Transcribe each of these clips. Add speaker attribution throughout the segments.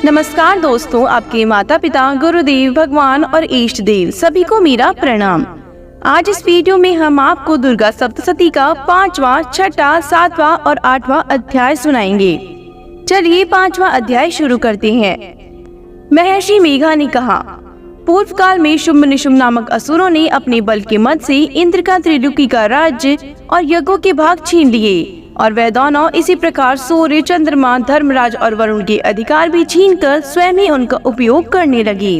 Speaker 1: नमस्कार दोस्तों, आपके माता पिता, गुरुदेव, भगवान और इष्ट देव सभी को मेरा प्रणाम। आज इस वीडियो में हम आपको दुर्गा सप्तशती का 5वां, 6वां, 7वां और 8वां अध्याय सुनाएंगे। चलिए 5वां अध्याय शुरू करते हैं। महर्षि मेघा ने कहा, पूर्व काल में शुंभ निशुंभ नामक असुरों ने अपने बल के मद से इंद्र का त्रिलोकी का राज्य और यज्ञों के भाग छीन लिए, और वह दोनों इसी प्रकार सूर्य, चंद्रमा, धर्मराज और वरुण के अधिकार भी छीनकर स्वयं ही उनका उपयोग करने लगे।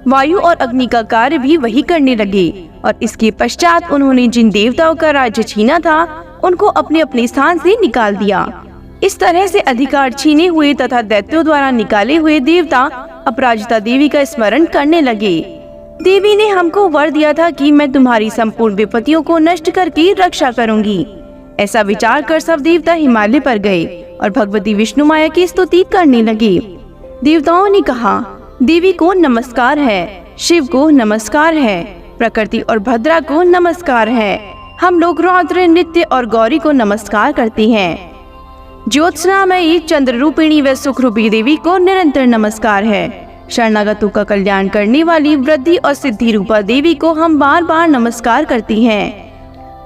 Speaker 1: वायु और अग्नि का कार्य भी वही करने लगे, और इसके पश्चात उन्होंने जिन देवताओं का राज्य छीना था उनको अपने अपने स्थान से निकाल दिया। इस तरह से अधिकार छीने हुए तथा दैत्यों द्वारा निकाले हुए देवता अपराजिता देवी का स्मरण करने लगे। देवी ने हमको वर दिया था कि मैं तुम्हारी संपूर्ण विपत्तियों को नष्ट करके रक्षा करूंगी। ऐसा विचार कर सब देवता हिमालय पर गए और भगवती विष्णु माया की स्तुति करने लगे। देवताओं ने कहा, देवी को नमस्कार है, शिव को नमस्कार है, प्रकृति और भद्रा को नमस्कार है। हम लोग रौद्र, नित्य और गौरी को नमस्कार करते हैं। ज्योत्सनामयी, चंद्र रूपिणी व सुख रूपी देवी को निरंतर नमस्कार है। शरणागतों का कल्याण करने वाली वृद्धि और सिद्धि रूपा देवी को हम बार बार नमस्कार करती हैं।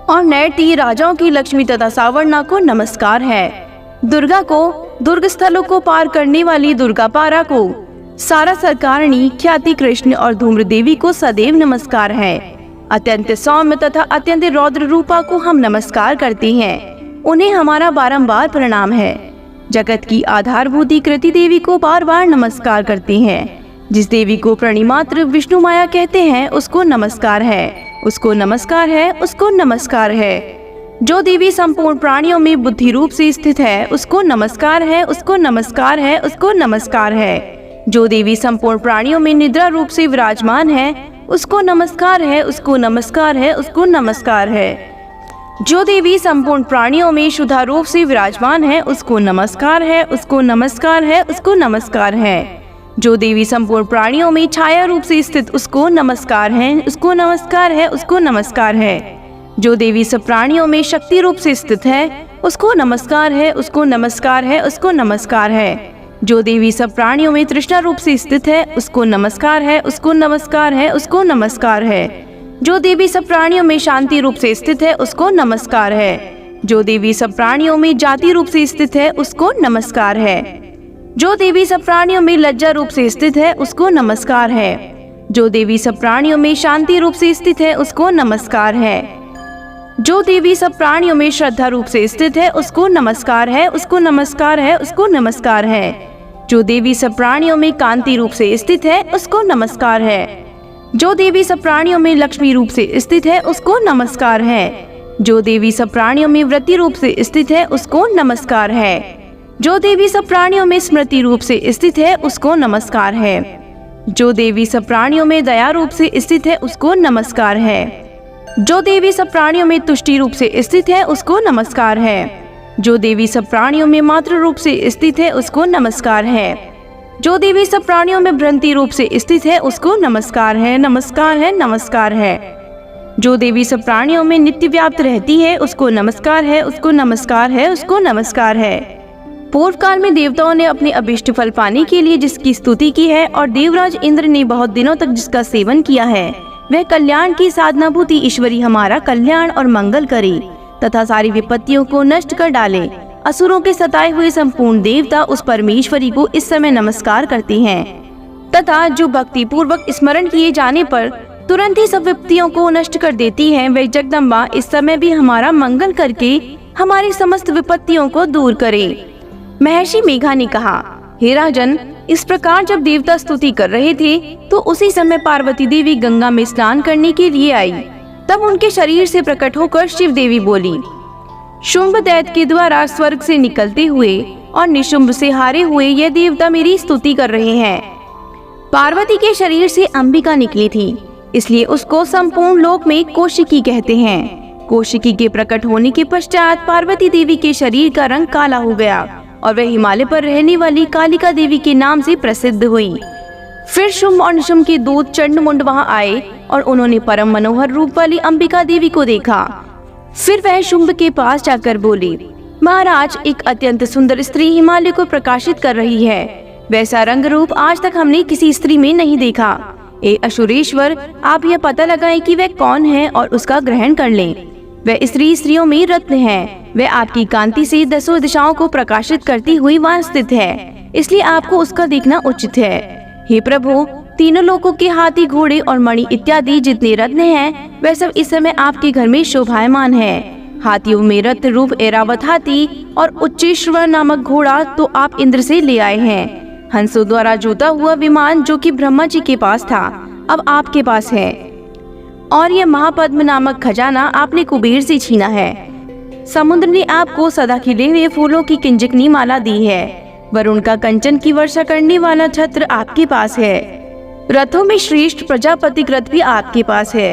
Speaker 1: और नैती, राजाओं की लक्ष्मी तथा सावर्णा को नमस्कार है। दुर्गा को, दुर्ग स्थलों को पार करने वाली दुर्गा पारा को, सारा सरकारणी, ख्याति कृष्ण और धूम्र देवी को सदैव नमस्कार है। अत्यंत सौम्य तथा अत्यंत रौद्र रूपा को हम नमस्कार करते हैं। उन्हें हमारा बारंबार प्रणाम है। जगत की आधारभूति कृति देवी को बार बार नमस्कार करते हैं। जिस देवी को प्रणिमात्र विष्णु माया कहते हैं उसको नमस्कार है, उसको नमस्कार है, उसको नमस्कार है। जो देवी संपूर्ण प्राणियों में बुद्धि रूप से स्थित है उसको नमस्कार है, उसको नमस्कार है, उसको नमस्कार है। जो देवी संपूर्ण प्राणियों में निद्रा रूप से विराजमान है उसको नमस्कार है, उसको नमस्कार है, उसको नमस्कार है। जो देवी संपूर्ण प्राणियों में शुद्धा रूप से विराजमान है उसको नमस्कार है, उसको नमस्कार है, उसको नमस्कार है। जो देवी संपूर्ण प्राणियों में छाया रूप से स्थित उसको नमस्कार है, उसको नमस्कार है, उसको नमस्कार है। जो देवी सब प्राणियों में शक्ति रूप से स्थित है उसको नमस्कार है, उसको नमस्कार है, उसको नमस्कार है। जो देवी सब प्राणियों में तृष्णा रूप से स्थित है उसको नमस्कार है, उसको नमस्कार है, उसको नमस्कार है। जो देवी सब प्राणियों में शांति रूप से स्थित है उसको नमस्कार है। जो देवी सब प्राणियों में जाति रूप से स्थित है उसको नमस्कार है। जो देवी सब प्राणियों में लज्जा रूप से स्थित है उसको नमस्कार है। जो देवी सब प्राणियों में शांति रूप से स्थित है उसको नमस्कार है। जो देवी सब प्राणियों में श्रद्धा रूप से स्थित है उसको नमस्कार है, उसको नमस्कार है, उसको नमस्कार है। जो देवी सब प्राणियों में कांति रूप से स्थित है उसको नमस्कार है। जो देवी सब प्राणियों में लक्ष्मी रूप से स्थित है उसको नमस्कार है। जो देवी सब प्राणियों में वृत्ति रूप से स्थित है उसको नमस्कार है। जो देवी सब प्राणियों में स्मृति रूप से स्थित है उसको नमस्कार है। जो देवी सब प्राणियों में दया रूप से स्थित है उसको नमस्कार है। जो देवी सब प्राणियों में तुष्टि रूप से स्थित है उसको नमस्कार है। जो देवी सब प्राणियों में मातृ रूप से स्थित है उसको नमस्कार है। जो देवी सब प्राणियों में भ्रंति रूप से स्थित है उसको नमस्कार है, नमस्कार है, नमस्कार है। जो देवी सब प्राणियों में नित्य व्याप्त रहती है उसको नमस्कार है, उसको नमस्कार है, उसको नमस्कार है। पूर्व काल में देवताओं ने अपने अभिष्ट फल पाने के लिए जिसकी स्तुति की है और देवराज इंद्र ने बहुत दिनों तक जिसका सेवन किया है, वह कल्याण की साधना भूति ईश्वरी हमारा कल्याण और मंगल करे तथा सारी विपत्तियों को नष्ट कर डाले। असुरों के सताए हुए संपूर्ण देवता उस परमेश्वरी को इस समय नमस्कार करते हैं तथा जो भक्ति पूर्वक स्मरण किए जाने पर तुरंत ही सब विपत्तियों को नष्ट कर देती है, वह जगदम्बा इस समय भी हमारा मंगल करके हमारी समस्त विपत्तियों को दूर करे। महर्षि मेघा ने कहा, हे राजन, इस प्रकार जब देवता स्तुति कर रहे थे तो उसी समय पार्वती देवी गंगा में स्नान करने के लिए आई। तब उनके शरीर से प्रकट होकर शिव देवी बोली, शुंभ दैत्य के द्वारा स्वर्ग से निकलते हुए और निशुंभ से हारे हुए ये देवता मेरी स्तुति कर रहे हैं। पार्वती के शरीर से अंबिका निकली थी, इसलिए उसको संपूर्ण लोक में कौशिकी कहते हैं। कौशिकी के प्रकट होने के पश्चात पार्वती देवी के शरीर का रंग काला हो गया और वह हिमालय पर रहने वाली कालिका देवी के नाम से प्रसिद्ध हुई। फिर शुंभ और निशुंभ के दूत चंडमुंड वहां आए और उन्होंने परम मनोहर रूप वाली अंबिका देवी को देखा। फिर वह शुंभ के पास जाकर बोली, महाराज, एक अत्यंत सुंदर स्त्री हिमालय को प्रकाशित कर रही है। वैसा रंग रूप आज तक हमने किसी स्त्री में नहीं देखा। ए असुरेश्वर, आप यह पता लगाएं कि वह कौन है और उसका ग्रहण कर लें। वह स्त्रियों में रत्न है। वह आपकी कांति से 10 दिशाओं को प्रकाशित करती हुई वहाँ स्थित है, इसलिए आपको उसका देखना उचित है। हे प्रभु, तीनों लोगों के हाथी, घोड़े और मणि इत्यादि जितने रत्न हैं, वह सब इस समय आपके घर में शोभायमान है। हाथियों में रत्न रूप ऐरावत हाथी और उच्चेश्वर नामक घोड़ा तो आप इंद्र से ले आए हैं। हंसों द्वारा जोता हुआ विमान जो कि ब्रह्मा जी के पास था, अब आपके पास है। और यह महापद्म नामक खजाना आपने कुबेर से छीना है। समुद्र ने आपको सदा खिले हुए फूलों की किंजकनी माला दी है। वरुण का कंचन की वर्षा करने वाला छत्र आपके पास है। रथों में श्रेष्ठ प्रजापति रथ भी आपके पास है।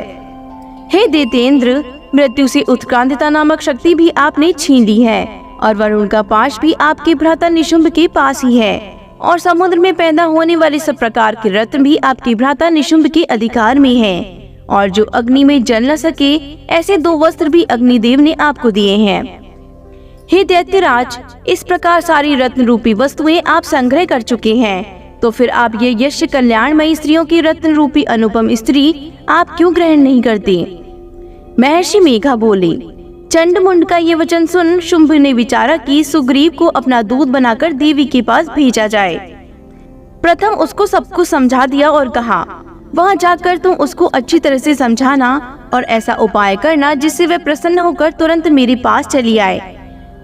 Speaker 1: हे दैत्येंद्र, मृत्यु से उत्क्रांतिता नामक शक्ति भी आपने छीन ली है, और वरुण का पाश भी आपके भ्राता निशुंभ के पास ही है, और समुद्र में पैदा होने वाले सब प्रकार के रत्न भी आपके भ्राता निशुंभ के अधिकार में है। और जो अग्नि में जल न सके, ऐसे 2 वस्त्र भी अग्निदेव ने आपको दिए हैं। हे दैत्यराज, इस प्रकार सारी रत्न रूपी वस्तुएं आप संग्रह कर चुके हैं, तो फिर आप ये यश कल्याणमयी स्त्रियों की रत्न रूपी अनुपम स्त्री आप क्यों ग्रहण नहीं करते? महर्षि मेघा बोले, चंडमुंड का ये वचन सुन शुंभ ने विचारा कि सुग्रीव को अपना दूत बनाकर देवी के पास भेजा जाए। प्रथम उसको सब कुछ समझा दिया और कहा, वहाँ जाकर तुम उसको अच्छी तरह से समझाना और ऐसा उपाय करना जिससे वह प्रसन्न होकर तुरंत मेरे पास चली आए।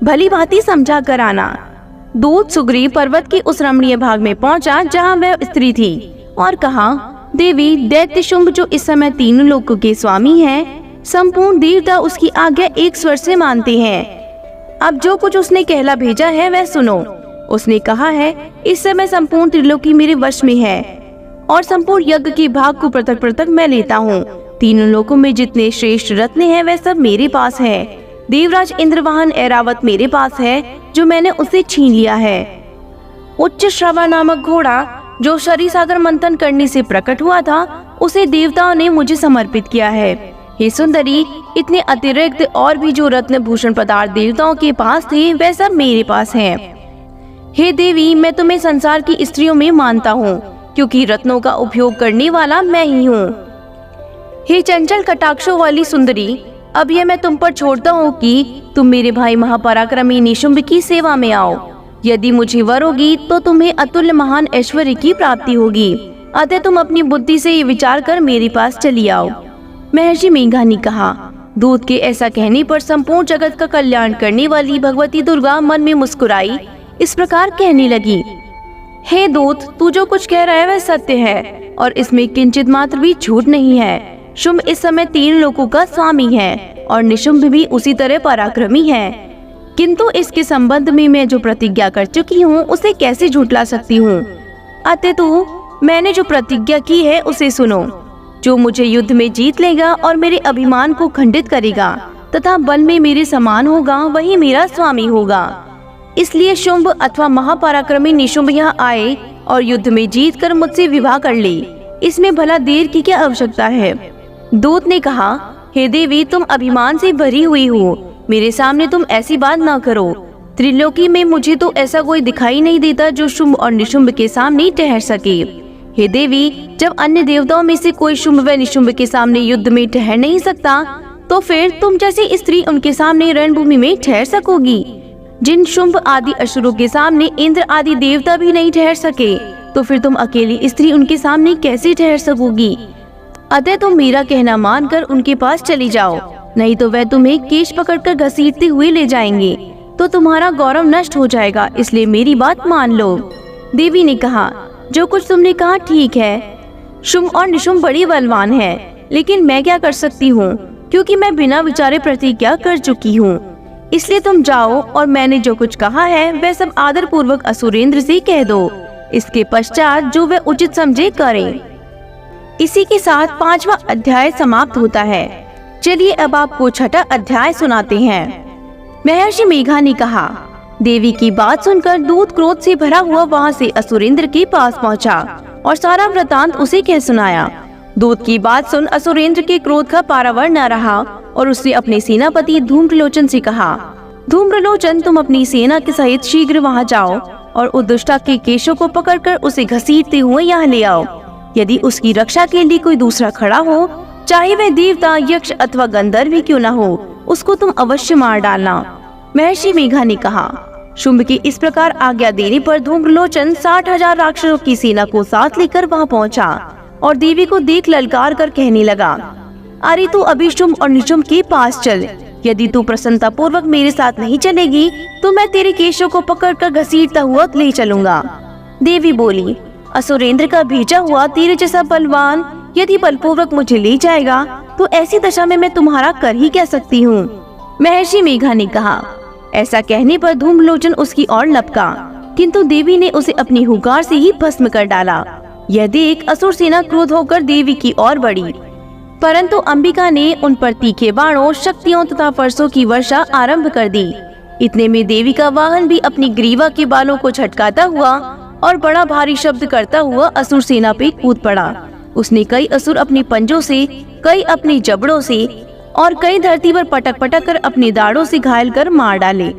Speaker 1: भली भांति समझा कर आना। दूत सुग्रीव पर्वत के उस रमणीय भाग में पहुंचा जहाँ वह स्त्री थी और कहा, देवी, दैत्य शुंभ जो इस समय 3 लोकों के स्वामी हैं, संपूर्ण देवता उसकी आज्ञा एक स्वर से मानते हैं। अब जो कुछ उसने कहला भेजा है वह सुनो। उसने कहा है, इस समय संपूर्ण त्रिलोकी मेरे वश में है और संपूर्ण यज्ञ के भाग को पृथक पृथक मैं लेता हूँ। 3 लोकों में जितने श्रेष्ठ रत्न हैं वह सब मेरे पास है। देवराज इंद्रवाहन ऐरावत मेरे पास है जो मैंने उसे छीन लिया है। उच्च श्रवा नामक घोड़ा जो क्षीरसागर मंथन करने से प्रकट हुआ था, उसे देवताओं ने मुझे समर्पित किया है। हे सुंदरी, इतने अतिरिक्त और भी जो रत्न भूषण पदार्थ देवताओं के पास थे वह सब मेरे पास हैं। हे देवी, मैं तुम्हें संसार की स्त्रियों में मानता हूँ, क्योंकि रत्नों का उपयोग करने वाला मैं ही हूँ। हे चंचल कटाक्षों वाली सुंदरी, अब यह मैं तुम पर छोड़ता हूँ कि तुम मेरे भाई महापराक्रमी निशुंभ की सेवा में आओ। यदि मुझे वरोगी तो तुम्हें अतुल्य महान ऐश्वर्य की प्राप्ति होगी। अतः तुम अपनी बुद्धि से ये विचार कर मेरे पास चली आओ। महर्षि मेघा ने कहा। दूत के ऐसा कहने पर संपूर्ण जगत का कल्याण करने वाली भगवती दुर्गा मन में मुस्कुराई, इस प्रकार कहने लगी, हे दूत, तू जो कुछ कह रहा है वह सत्य है और इसमें किंचित मात्र भी झूठ नहीं है। शुंभ इस समय 3 लोकों का स्वामी है और निशुंभ भी उसी तरह पराक्रमी है, किंतु इसके संबंध में मैं जो प्रतिज्ञा कर चुकी हूँ उसे कैसे झूठला सकती हूँ। अतः मैंने जो प्रतिज्ञा की है उसे सुनो। जो मुझे युद्ध में जीत लेगा और मेरे अभिमान को खंडित करेगा तथा बल में मेरे समान होगा, वही मेरा स्वामी होगा। इसलिए शुंभ अथवा महापराक्रमी निशुंभ यहाँ आए और युद्ध में जीत कर मुझसे विवाह कर ले। इसमें भला देर की क्या आवश्यकता है? दूत ने कहा, हे देवी, तुम अभिमान से भरी हुई हो, मेरे सामने तुम ऐसी बात न करो। त्रिलोकी में मुझे तो ऐसा कोई दिखाई नहीं देता जो शुंभ और निशुंभ के सामने ठहर सके। हे देवी, जब अन्य देवताओं में से कोई शुंभ व निशुंभ के सामने युद्ध में ठहर नहीं सकता, तो फिर तुम जैसी स्त्री उनके सामने रणभूमि में ठहर सकोगी। जिन शुंभ आदि असुरों के सामने इंद्र आदि देवता भी नहीं ठहर सके, तो फिर तुम अकेली स्त्री उनके सामने कैसे ठहर सकोगी? अतः तुम मेरा कहना मानकर उनके पास चली जाओ, नहीं तो वह तुम्हें केश पकड़कर घसीटते हुए ले जाएंगे, तो तुम्हारा गौरव नष्ट हो जाएगा। इसलिए मेरी बात मान लो। देवी ने कहा, जो कुछ तुमने कहा ठीक है। शुंभ और निशुंभ बड़ी बलवान है, लेकिन मैं क्या कर सकती हूँ, क्योंकि मैं बिना विचारे प्रतिज्ञा कर चुकी हूँ। इसलिए तुम जाओ और मैंने जो कुछ कहा है वह सब आदर पूर्वक असुरेंद्र से कह दो। इसके पश्चात जो वह उचित समझे करें। इसी के साथ 5वां अध्याय समाप्त होता है। चलिए अब आपको 6ठा अध्याय सुनाते हैं। महर्षि मेघा ने कहा, देवी की बात सुनकर दूत क्रोध से भरा हुआ वहाँ से असुरेंद्र के पास पहुँचा और सारा वृतांत उसे कह सुनाया। दूत की बात सुन असुरेंद्र के क्रोध का पारावर न रहा और उसने अपने सेनापति धूम्रलोचन से कहा, धूम्रलोचन, तुम अपनी सेना के सहित शीघ्र वहाँ जाओ और उस दुष्टा के केशों को पकड़कर उसे घसीटते हुए यहाँ ले आओ। यदि उसकी रक्षा के लिए कोई दूसरा खड़ा हो, चाहे वह देवता, यक्ष अथवा गंधर्व भी क्यों न हो, उसको तुम अवश्य मार डालना। महर्षि मेघा ने कहा। शुंभ के इस प्रकार आज्ञा देने पर धूम्रलोचन 60,000 राक्षसों की सेना को साथ लेकर वहाँ पहुँचा और देवी को देख ललकार कर कहने लगा, अरे तू अभी शुंभ और निशुंभ के पास चल। यदि तू प्रसन्नता पूर्वक मेरे साथ नहीं चलेगी तो मैं तेरे केशों को पकड़कर घसीटता हुआ ले चलूंगा। देवी बोली, असुरेंद्र का भेजा हुआ तेरे जैसा बलवान यदि बलपूर्वक मुझे ले जाएगा तो ऐसी दशा में मैं तुम्हारा कर ही कह सकती हूँ। महर्षि मेघा ने कहा। ऐसा कहने पर धूम्रलोचन उसकी ओर लपका, किंतु देवी ने उसे अपनी हुंकार से ही भस्म कर डाला। यह देख असुर सेना क्रोध होकर देवी की ओर बढ़ी, परंतु अंबिका ने उन पर तीखे बाणों, शक्तियों तथा फरसों की वर्षा आरंभ कर दी। इतने में देवी का वाहन भी अपनी ग्रीवा के बालों को झटकाता हुआ और बड़ा भारी शब्द करता हुआ असुर सेना पे कूद पड़ा। उसने कई असुर अपने पंजों से, कई अपने जबड़ों से और कई धरती पर पटक पटक कर अपने दाढ़ों से घायल कर मार डाले।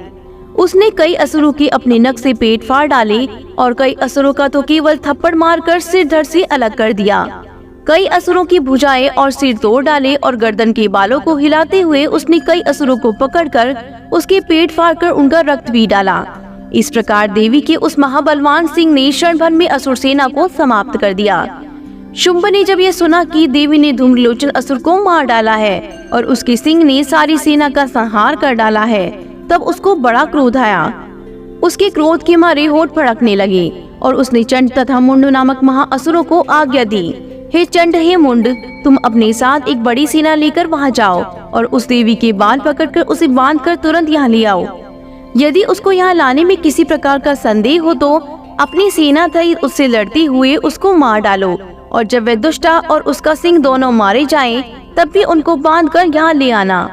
Speaker 1: उसने कई असुरों के अपने नख से पेट फाड़ डाले और कई असुरों का तो केवल थप्पड़ मारकर सिर धड़ से अलग कर दिया। कई असुरों की भुजाएं और सिर तोड़ डाले और गर्दन के बालों को हिलाते हुए उसने कई असुरों को पकड़कर उसके पेट फाड़कर उनका रक्त पी डाला। इस प्रकार देवी के उस महाबलवान सिंह ने क्षण भर में असुर सेना को समाप्त कर दिया। शुंभ ने जब यह सुना कि देवी ने धूम्रलोचन असुर को मार डाला है और उसके सिंह ने सारी सेना का संहार कर डाला है, तब उसको बड़ा क्रोध आया। उसके क्रोध के मारे होठ फड़कने लगे और उसने चंड तथा मुंड नामक महाअसुरों को आज्ञा दी, हे चंड, हे मुंड, तुम अपने साथ एक बड़ी सेना लेकर वहां जाओ और उस देवी के बाल पकड़कर उसे बांधकर तुरंत यहाँ ले आओ। यदि उसको यहाँ लाने में किसी प्रकार का संदेह हो तो अपनी सेना सहित उससे लड़ते हुए उसको मार डालो और जब वह दुष्टा और उसका सिंह दोनों मारे जाएं, तब भी उनको बांधकर यहाँ ले आना।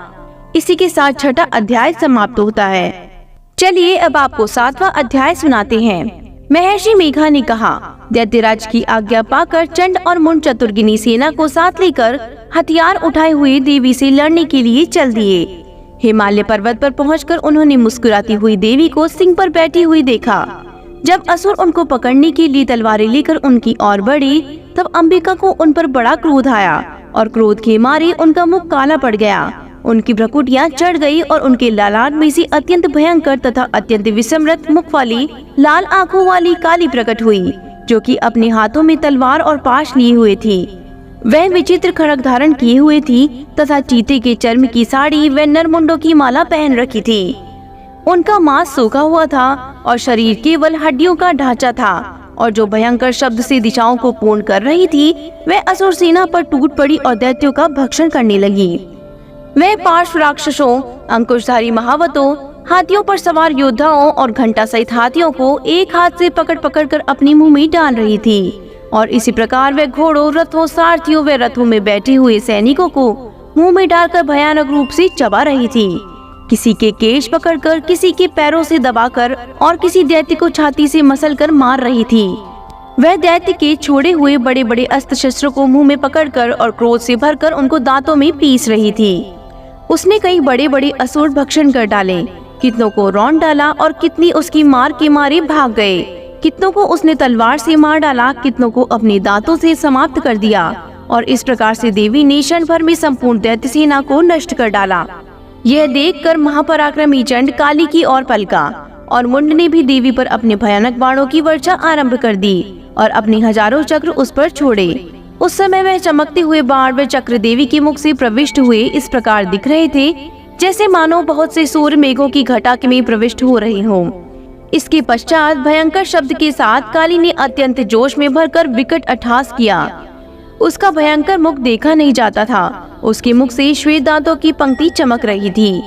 Speaker 1: इसी के साथ छठा अध्याय समाप्त होता है। चलिए अब आपको 7वां अध्याय सुनाते हैं। महर्षि मेघा ने कहा, दैत्यराज की आज्ञा पाकर चंड और मुंड चतुर्गिनी सेना को साथ लेकर हथियार उठाए हुए देवी से लड़ने के लिए चल दिए। हिमालय पर्वत पर पहुंचकर उन्होंने मुस्कुराती हुई देवी को सिंह पर बैठी हुई देखा। जब असुर उनको पकड़ने के लिए तलवारें लेकर उनकी ओर बढ़े, तब अंबिका को उन पर बड़ा क्रोध आया और क्रोध के मारे उनका मुख काला पड़ गया। उनकी भ्रुकुटियां चढ़ गई और उनके लालाट में से अत्यंत भयंकर तथा अत्यंत विसम्रत मुख वाली लाल आंखों वाली काली प्रकट हुई, जो कि अपने हाथों में तलवार और पाश लिए हुए थी। वह विचित्र खड़ग धारण किए हुए थी तथा चीते के चर्म की साड़ी व नरमुंडों की माला पहन रखी थी। उनका मांस सूखा हुआ था और शरीर केवल हड्डियों का ढांचा था और जो भयंकर शब्द से दिशाओं को पूर्ण कर रही थी, वह असुर सेना पर टूट पड़ी और दैत्यों का भक्षण करने लगी। वह पार्श्व राक्षसों, अंकुशधारी महावतों, हाथियों पर सवार योद्धाओं और घंटा सहित हाथियों को एक हाथ से पकड़ पकड़ कर अपने मुंह में डाल रही थी और इसी प्रकार वह घोड़ों, रथों, सारथियों व रथों में बैठे हुए सैनिकों को मुंह में डालकर भयानक रूप से चबा रही थी। किसी के केश पकड़कर, किसी के पैरों से दबाकर और किसी दैत्य को छाती से मसलकर मार रही थी। वह दैत्य के छोड़े हुए बड़े बड़े अस्त्र शस्त्रों को मुंह में पकड़कर और क्रोध से भरकर उनको दांतों में पीस रही थी। उसने कई बड़े बड़े असुर भक्षण कर डाले, कितनों को रौंद डाला और कितनी उसकी मार के मारे भाग गए। कितनों को उसने तलवार से मार डाला, कितनों को अपने दांतों से समाप्त कर दिया और इस प्रकार से देवी ने क्षण भर में संपूर्ण दैत्य सेना को नष्ट कर डाला। यह देखकर महापराक्रमी चंड काली की ओर पलका और मुंड ने भी देवी पर अपने भयानक बाणों की वर्षा आरंभ कर दी और अपने हजारों चक्र उस पर छोड़े। उस समय वह चमकते हुए बाण व चक्र देवी के मुख से प्रविष्ट हुए इस प्रकार दिख रहे थे, जैसे मानो बहुत से सूर्य मेघों की घटा में प्रविष्ट हो रहे हों। इसके पश्चात भयंकर शब्द के साथ काली ने अत्यंत जोश में भरकर विकट अट्टहास किया। उसका भयंकर मुख देखा नहीं जाता था, उसके मुख से श्वेत दांतों की पंक्ति चमक रही थी।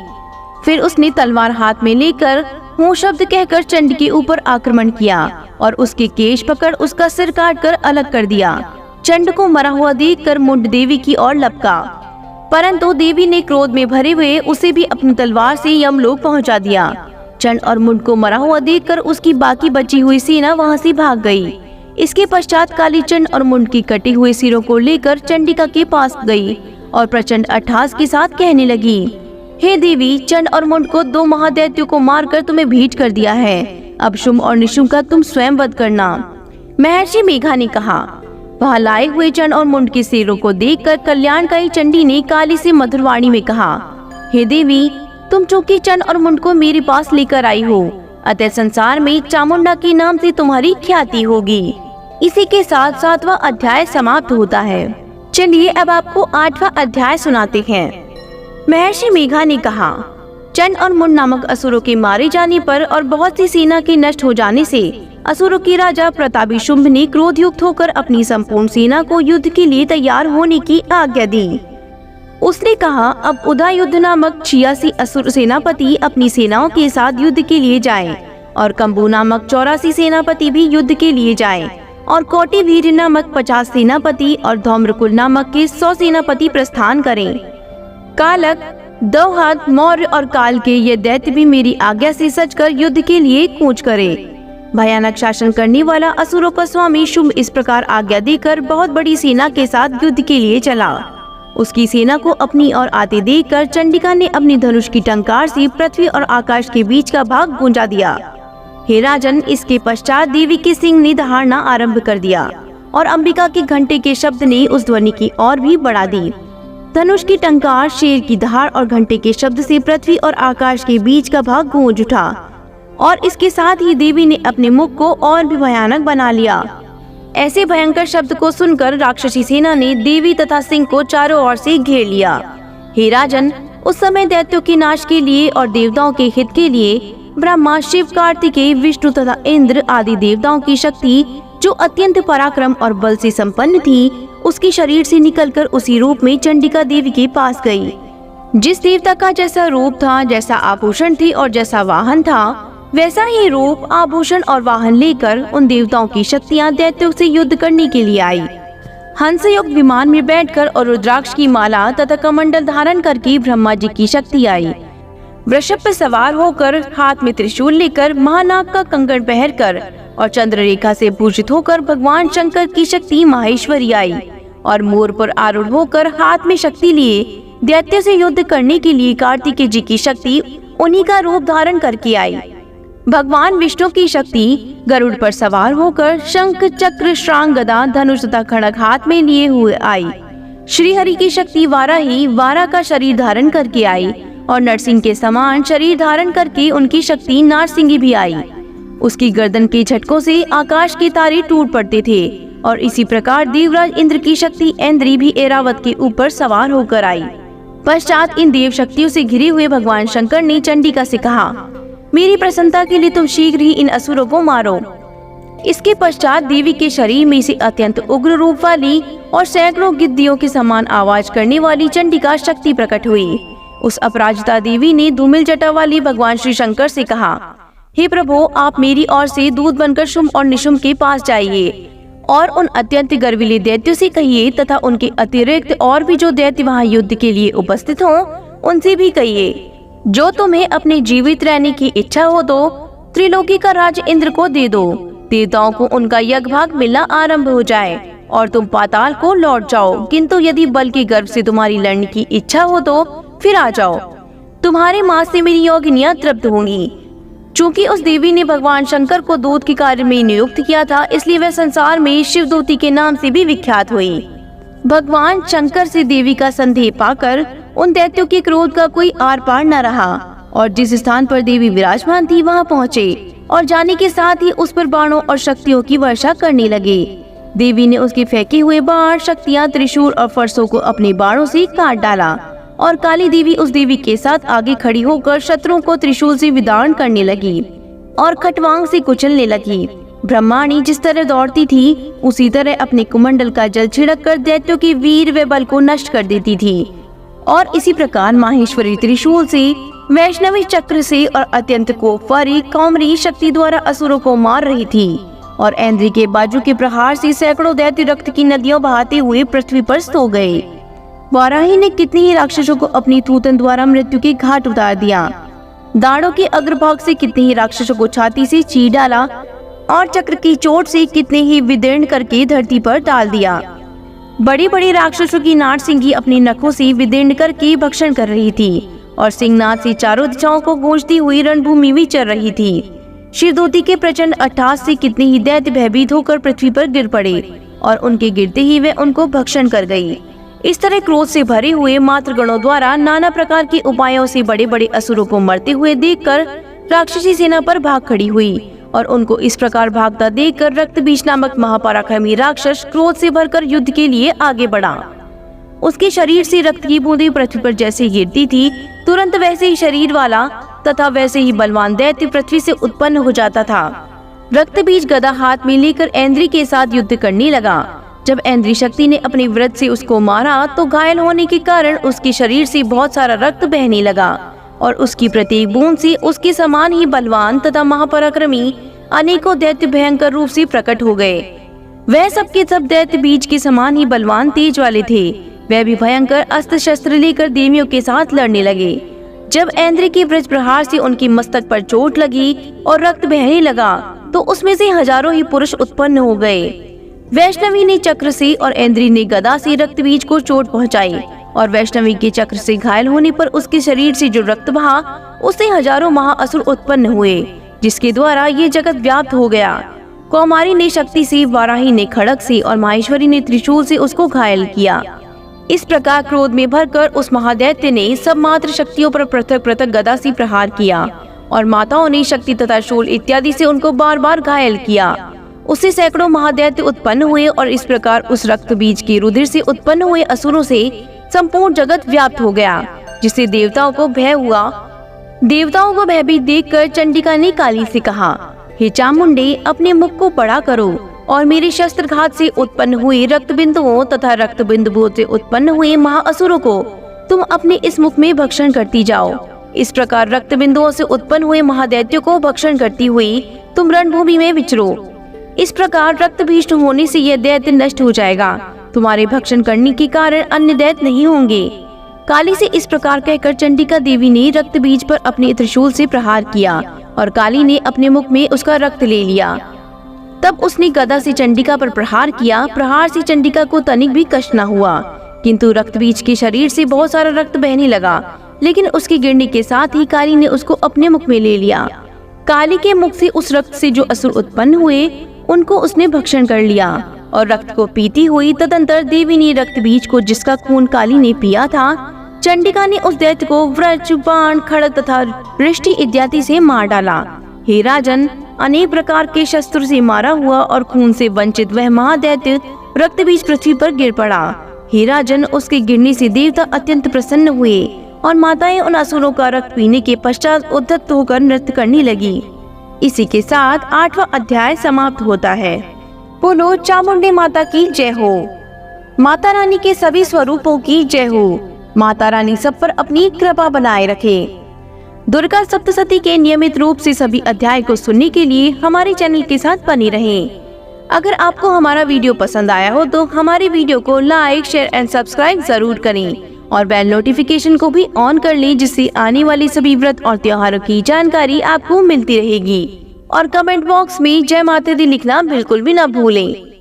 Speaker 1: फिर उसने तलवार हाथ में लेकर हूं शब्द कहकर चंड के ऊपर आक्रमण किया और उसके केश पकड़ उसका सिर काट कर अलग कर दिया। चंड को मरा हुआ देखकर मुंड देवी की ओर लपका, परंतु देवी ने क्रोध में भरे हुए उसे भी अपनी तलवार से यमलोक पहुंचा दिया। चंड और मुंड को मरा हुआ देखकर उसकी बाकी बची हुई सेना वहां से भाग गई। इसके पश्चात काली चंड और मुंड की कटे हुए सिरों को लेकर चंडिका के पास गई और प्रचंड अट्टहास के साथ कहने लगी, हे देवी, चंड और मुंड को 2 महादैत्यों को मारकर तुम्हें भेंट कर दिया है। अब शुंभ और निशुंभ का तुम स्वयं वध करना। महर्षि मेघा ने कहा। वहाँ लाए हुए चंड और मुंड के सिरों को देखकर कल्याणकारी चंडी ने काली से मधुरवाणी में कहा, हे देवी, तुम चूंकि चंड और मुंड को मेरे पास लेकर आई हो, अतः संसार में चामुंडा के नाम से तुम्हारी ख्याति होगी। इसी के साथ 7वां अध्याय समाप्त होता है। चलिए अब आपको 8वां अध्याय सुनाते हैं। महर्षि मेघा ने कहा, चंड और मुंड नामक असुरों के मारे जाने पर और बहुत सी सेना के नष्ट हो जाने से असुरों के राजा प्रतापी शुंभ ने क्रोधयुक्त होकर अपनी संपूर्ण सेना को युद्ध के लिए तैयार होने की आज्ञा दी। उसने कहा, अब उदयुद्ध नामक 86 असुर सेनापति अपनी सेनाओं के साथ युद्ध के लिए जाएं, और कंबू नामक 84 सेनापति भी युद्ध के लिए जाएं, और कौटिवीर नामक 50 सेनापति और धौम्रकुल नामक के 100 सेनापति प्रस्थान करें। कालक, दौहात, मौर्य और काल के ये दैत्य भी मेरी आज्ञा से सजकर युद्ध के लिए कूच करें। भयानक शासन करने वाला असुरों का स्वामी शुंभ इस प्रकार आज्ञा देकर बहुत बड़ी सेना के साथ युद्ध के लिए चला। उसकी सेना को अपनी ओर आते देखकर चंडिका ने अपनी धनुष की टंकार से पृथ्वी और आकाश के बीच का भाग गूंजा दिया। हे राजन, इसके पश्चात देवी के सिंह ने दहाड़ना आरंभ कर दिया और अंबिका के घंटे के शब्द ने उस ध्वनि की और भी बढ़ा दी। धनुष की टंकार, शेर की दहाड़ और घंटे के शब्द से पृथ्वी और आकाश के बीच का भाग गूंज उठा, और इसके साथ ही देवी ने अपने मुख को और भी भयानक बना लिया। ऐसे भयंकर शब्द को सुनकर राक्षसी सेना ने देवी तथा सिंह को चारों ओर से घेर लिया। हे राजन, उस समय दैत्यों के नाश के लिए और देवताओं के हित के लिए ब्रह्मा, शिव, कार्तिकेय, विष्णु तथा इंद्र आदि देवताओं की शक्ति, जो अत्यंत पराक्रम और बल से संपन्न थी, उसके शरीर से निकलकर उसी रूप में चंडिका देवी के पास गई। जिस देवता का जैसा रूप था, जैसा आभूषण थी और जैसा वाहन था, वैसा ही रूप, आभूषण और वाहन लेकर उन देवताओं की शक्तियां दैत्यों से युद्ध करने के लिए आई। हंसयुक्त विमान में बैठकर और रुद्राक्ष की माला तथा कमंडल धारण करके ब्रह्मा जी की शक्ति आई। वृषभ पर सवार होकर, हाथ में त्रिशूल लेकर, महानाग का कंकण पहनकर और चंद्र रेखा से भूषित होकर भगवान शंकर की शक्ति माहेश्वरी आई, और मोर पर आरूढ़ होकर हाथ में शक्ति लिए दैत्य से युद्ध करने के लिए कार्तिकेय जी की शक्ति उन्हीं का रूप धारण करके आई। भगवान विष्णु की शक्ति गरुड़ पर सवार होकर शंख, चक्र, श्रांग, गदा, धनुष तथा खड़ग हाथ में लिए हुए आई। श्री हरि की शक्ति वाराही वारा का शरीर धारण करके आई, और नरसिंह के समान शरीर धारण करके उनकी शक्ति नारसिंगी भी आई। उसकी गर्दन के झटकों से आकाश के तारे टूट पड़ते थे, और इसी प्रकार देवराज इंद्र की शक्ति ऐन्द्री भी ऐरावत के ऊपर सवार होकर आई। पश्चात इन देव शक्तियों से घिरे हुए भगवान शंकर ने चंडिका से कहा, मेरी प्रसन्नता के लिए तुम शीघ्र ही इन असुरों को मारो। इसके पश्चात देवी के शरीर में से अत्यंत उग्र रूप वाली और सैकड़ों गिद्दियों के समान आवाज करने वाली चंडिका शक्ति प्रकट हुई। उस अपराजिता देवी ने धूमिल जटा वाली भगवान श्री शंकर से कहा, हे प्रभु, आप मेरी ओर से दूत बनकर शुंभ और निशुंभ के पास जाइए और उन अत्यंत गर्विले दैत्यों से कहिए तथा उनके अतिरिक्त और भी जो दैत्य वहाँ युद्ध के लिए उपस्थित हों, उनसे भी कहिए, जो तुम्हें अपने जीवित रहने की इच्छा हो तो त्रिलोकी का राज इंद्र को दे दो। देवताओं को उनका यज्ञ भाग मिलना आरंभ हो जाए और तुम पाताल को लौट जाओ, किंतु यदि बल के गर्भ से तुम्हारी लड़ने की इच्छा हो तो फिर आ जाओ। तुम्हारे मांस से मेरी योगिनियां तृप्त होंगी। चूंकि उस देवी ने भगवान शंकर को दूत के कार्य में नियुक्त किया था, इसलिए वह संसार में शिवदूती के नाम से भी विख्यात हुई। भगवान शंकर से देवी का संदेह पाकर उन दैत्यों के क्रोध का कोई आर पार न रहा, और जिस स्थान पर देवी विराजमान थी वहां पहुँचे और जाने के साथ ही उस पर बाणों और शक्तियों की वर्षा करने लगे। देवी ने उसके फेंके हुए बाण, शक्तियां, त्रिशूल और फरसों को अपने बाणों से काट डाला, और काली देवी उस देवी के साथ आगे खड़ी होकर शत्रुओं को त्रिशूल से विदारण करने लगी और खटवांग से कुचलने लगी। ब्रह्माणी जिस तरह दौड़ती थी, उसी तरह अपने कुमंडल का जल छिड़क कर दैत्यों के वीर व बल को नष्ट कर देती थी, और इसी प्रकार माहेश्वरी त्रिशूल से, वैष्णवी चक्र से और अत्यंत कोपवारी कौमरी शक्ति द्वारा असुरों को मार रही थी, और ऐन्द्री के बाजू के प्रहार से सैकड़ों दैत्य रक्त की नदियों बहाते हुए पृथ्वी पर सो गए। वाराही ने कितने ही राक्षसों को अपनी थूथन द्वारा मृत्यु के घाट उतार दिया। दाढ़ों के अग्रभाग से कितने ही राक्षसों को छाती से चीर डाला, और चक्र की चोट से कितने ही विदीर्ण करके धरती पर डाल दिया। बड़ी बड़ी राक्षसों की नारसिंगी अपने नखों से विदीर्ण करके भक्षण कर रही थी, और सिंहनाद से चारों दिशाओं को गूंजती हुई रणभूमि में चल रही थी। शिवदूती के प्रचंड अट्टहास से कितने ही दैत्य भयभीत होकर पृथ्वी पर गिर पड़े और उनके गिरते ही वे उनको भक्षण कर गई। इस तरह क्रोध से भरे हुए मातृगणों द्वारा नाना प्रकार के उपायों से बड़े बड़े असुरों को मरते हुए देखकर राक्षसी सेना पर भाग खड़ी हुई और उनको इस प्रकार भागता देखकर रक्तबीज नामक महापराक्रमी राक्षस क्रोध से भरकर युद्ध के लिए आगे बढ़ा। उसके शरीर से रक्त की बूंदें पृथ्वी पर जैसे गिरती थी, तुरंत वैसे ही शरीर वाला तथा वैसे ही बलवान दैत्य पृथ्वी से उत्पन्न हो जाता था। रक्तबीज गदा हाथ में लेकर ऐन्द्री के साथ युद्ध करने लगा। जब ऐन्द्री शक्ति ने अपने व्रत से उसको मारा तो घायल होने के कारण उसके शरीर से बहुत सारा रक्त बहने लगा और उसकी प्रत्येक बूंद से उसके समान ही बलवान तथा महापराक्रमी अनेकों दैत्य भयंकर रूप से प्रकट हो गए। वह सबके सब दैत्य बीज के समान ही बलवान तेज वाले थे। वह भी भयंकर अस्त्र शस्त्र लेकर देवियों के साथ लड़ने लगे। जब ऐन्द्री के वज्र प्रहार से उनकी मस्तक पर चोट लगी और रक्त बहने लगा तो उसमें से हजारों ही पुरुष उत्पन्न हो गए। वैष्णवी ने चक्र से और ऐन्द्री ने गदा से रक्तबीज को चोट पहुंचाई और वैष्णवी के चक्र से घायल होने पर उसके शरीर से जो रक्त बहा उससे हजारों महाअसुर उत्पन्न हुए, जिसके द्वारा ये जगत व्याप्त हो गया। कौमारी ने शक्ति से, वाराही ने खड़ग से और माहेश्वरी ने त्रिशूल से उसको घायल किया। इस प्रकार क्रोध में भरकर उस महादैत्य ने सब मात्र शक्तियों पर पृथक पृथक गदा से प्रहार किया और माताओं ने शक्ति तथा शूल इत्यादि से उनको बार बार घायल किया। उससे सैकड़ों महादैत्य उत्पन्न हुए और इस प्रकार उस रक्त बीज के रुधिर से उत्पन्न हुए असुरों से संपूर्ण जगत व्याप्त हो गया, जिससे देवताओं को भय हुआ। देवताओं को भयभीत देखकर चंडिका ने काली से कहा, हे चामुंडे, अपने मुख को बड़ा करो और मेरे शस्त्रघात से उत्पन्न हुए रक्त बिंदुओं तथा रक्त बिंदुओं से उत्पन्न हुए महाअसुरों को तुम अपने इस मुख में भक्षण करती जाओ। इस प्रकार रक्त बिंदुओं से उत्पन्न हुए महादैत्यों को भक्षण करती हुई तुम रणभूमि में विचरो। इस प्रकार रक्त भीष्ट होने से यह दैत्य नष्ट हो जाएगा। तुम्हारे भक्षण करने के कारण अन्य दैत्य नहीं होंगे। काली से इस प्रकार कहकर चंडिका देवी ने रक्त बीज पर अपने त्रिशूल से प्रहार किया और काली ने अपने मुख में उसका रक्त ले लिया। तब उसने गदा से चंडिका पर प्रहार किया। प्रहार से चंडिका को तनिक भी कष्ट न हुआ, किंतु रक्त बीज के शरीर से बहुत सारा रक्त बहने लगा, लेकिन उसके गिरने के साथ ही काली ने उसको अपने मुख में ले लिया। काली के मुख से उस रक्त से जो असुर उत्पन्न हुए उनको उसने भक्षण कर लिया और रक्त को पीती हुई तदंतर देवी ने रक्त बीज को, जिसका खून काली ने पिया था, चंडिका ने उस दैत्य को वज्र, बाण, खड़ग तथा वृष्टि इत्यादि से मार डाला। हे राजन, अनेक प्रकार के शस्त्र से मारा हुआ और खून से वंचित वह महादैत्य रक्त बीज पृथ्वी पर गिर पड़ा। हे राजन, उसके गिरने से देवता अत्यंत प्रसन्न हुए और माताएं उन असुरों का रक्त पीने के पश्चात उद्धत होकर नृत्य करने लगी। इसी के साथ 8वां अध्याय समाप्त होता है। बोलो चामुंडे माता की जय हो। माता रानी के सभी स्वरूपों की जय हो। माता रानी सब पर अपनी कृपा बनाए रखे। दुर्गा सप्तशती के नियमित रूप से सभी अध्याय को सुनने के लिए हमारे चैनल के साथ बने रहें। अगर आपको हमारा वीडियो पसंद आया हो तो हमारे वीडियो को लाइक, शेयर एंड सब्सक्राइब जरूर करें और बेल नोटिफिकेशन को भी ऑन कर लें, जिससे आने वाली सभी व्रत और त्योहारों की जानकारी आपको मिलती रहेगी। और कमेंट बॉक्स में जय माता दी लिखना बिल्कुल भी न भूलें।